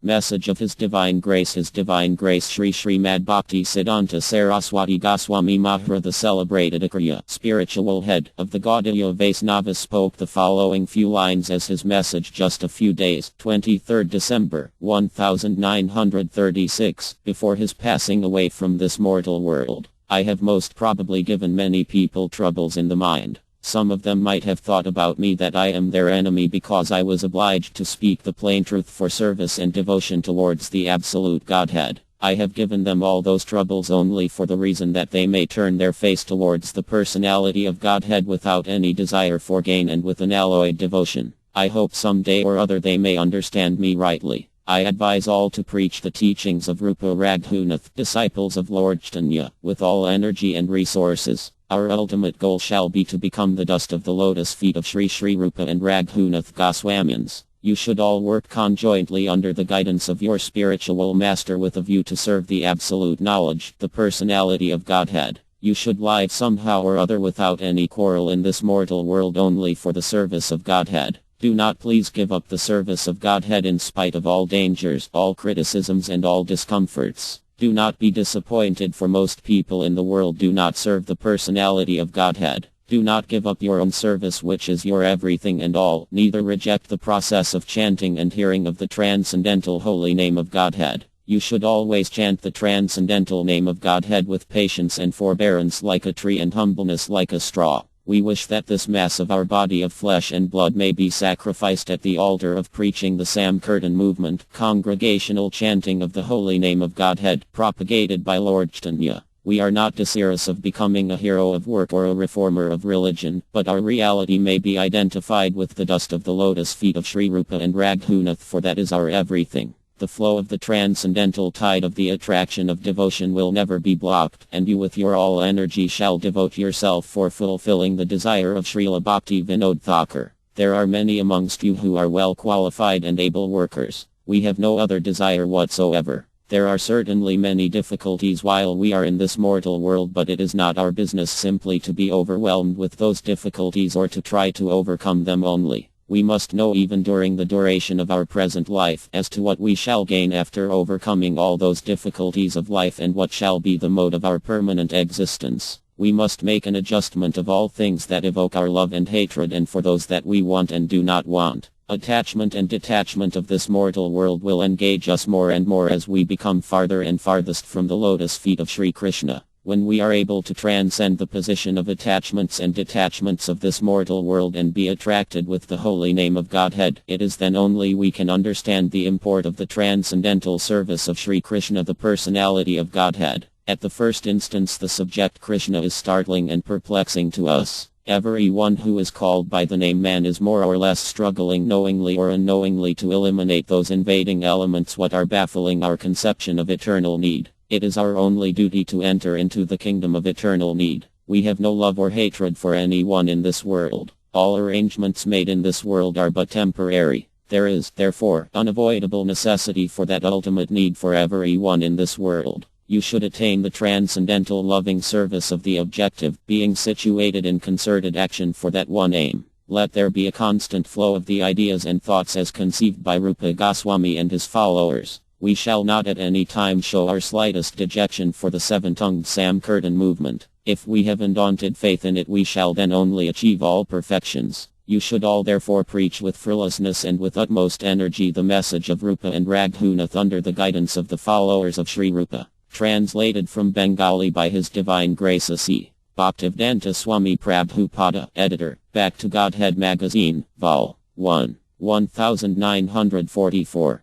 Message of His Divine Grace Sri Srimad Bhakti Siddhanta Saraswati Goswami Maharaj, the celebrated Acharya, spiritual head of the Gaudiya Vaisnavas, spoke the following few lines as his message just a few days, 23rd December, 1936, before his passing away from this mortal world. I have most probably given many people troubles in the mind. Some of them might have thought about me that I am their enemy because I was obliged to speak the plain truth for service and devotion towards the absolute Godhead. I have given them all those troubles only for the reason that they may turn their face towards the personality of Godhead without any desire for gain and with unalloyed devotion. I hope someday or other they may understand me rightly. I advise all to preach the teachings of Rupa Raghunath, disciples of Lord Chaitanya, with all energy and resources. Our ultimate goal shall be to become the dust of the lotus feet of Sri Sri Rupa and Raghunath Goswamians. You should all work conjointly under the guidance of your spiritual master with a view to serve the absolute knowledge, the personality of Godhead. You should live somehow or other without any quarrel in this mortal world only for the service of Godhead. Do not please give up the service of Godhead in spite of all dangers, all criticisms and all discomforts. Do not be disappointed, for most people in the world do not serve the personality of Godhead. Do not give up your own service, which is your everything and all, neither reject the process of chanting and hearing of the transcendental holy name of Godhead. You should always chant the transcendental name of Godhead with patience and forbearance like a tree and humbleness like a straw. We wish that this mass of our body of flesh and blood may be sacrificed at the altar of preaching the Sankirtan movement, congregational chanting of the holy name of Godhead, propagated by Lord Chaitanya. We are not desirous of becoming a hero of work or a reformer of religion, but our reality may be identified with the dust of the lotus feet of Sri Rupa and Raghunath, for that is our everything. The flow of the transcendental tide of the attraction of devotion will never be blocked, and you with your all energy shall devote yourself for fulfilling the desire of Srila Bhakti Vinod Thakur. There are many amongst you who are well qualified and able workers. We have no other desire whatsoever. There are certainly many difficulties while we are in this mortal world, but it is not our business simply to be overwhelmed with those difficulties or to try to overcome them only. We must know even during the duration of our present life as to what we shall gain after overcoming all those difficulties of life and what shall be the mode of our permanent existence. We must make an adjustment of all things that evoke our love and hatred, and for those that we want and do not want. Attachment and detachment of this mortal world will engage us more and more as we become farther and farthest from the lotus feet of Sri Krishna. When we are able to transcend the position of attachments and detachments of this mortal world and be attracted with the holy name of Godhead, it is then only we can understand the import of the transcendental service of Sri Krishna, the personality of Godhead. At the first instance, the subject Krishna is startling and perplexing to us. Everyone who is called by the name man is more or less struggling knowingly or unknowingly to eliminate those invading elements what are baffling our conception of eternal need. It is our only duty to enter into the kingdom of eternal need. We have no love or hatred for anyone in this world. All arrangements made in this world are but temporary. There is, therefore, unavoidable necessity for that ultimate need for everyone in this world. You should attain the transcendental loving service of the objective, being situated in concerted action for that one aim. Let there be a constant flow of the ideas and thoughts as conceived by Rupa Goswami and his followers. We shall not at any time show our slightest dejection for the seven-tongued Sankirtan movement. If we have undaunted faith in it, we shall then only achieve all perfections. You should all therefore preach with fearlessness and with utmost energy the message of Rupa and Raghunath under the guidance of the followers of Sri Rupa. Translated from Bengali by His Divine Grace A.C. Bhaktivedanta Swami Prabhupada, Editor, Back to Godhead Magazine, Vol. 1, 1944.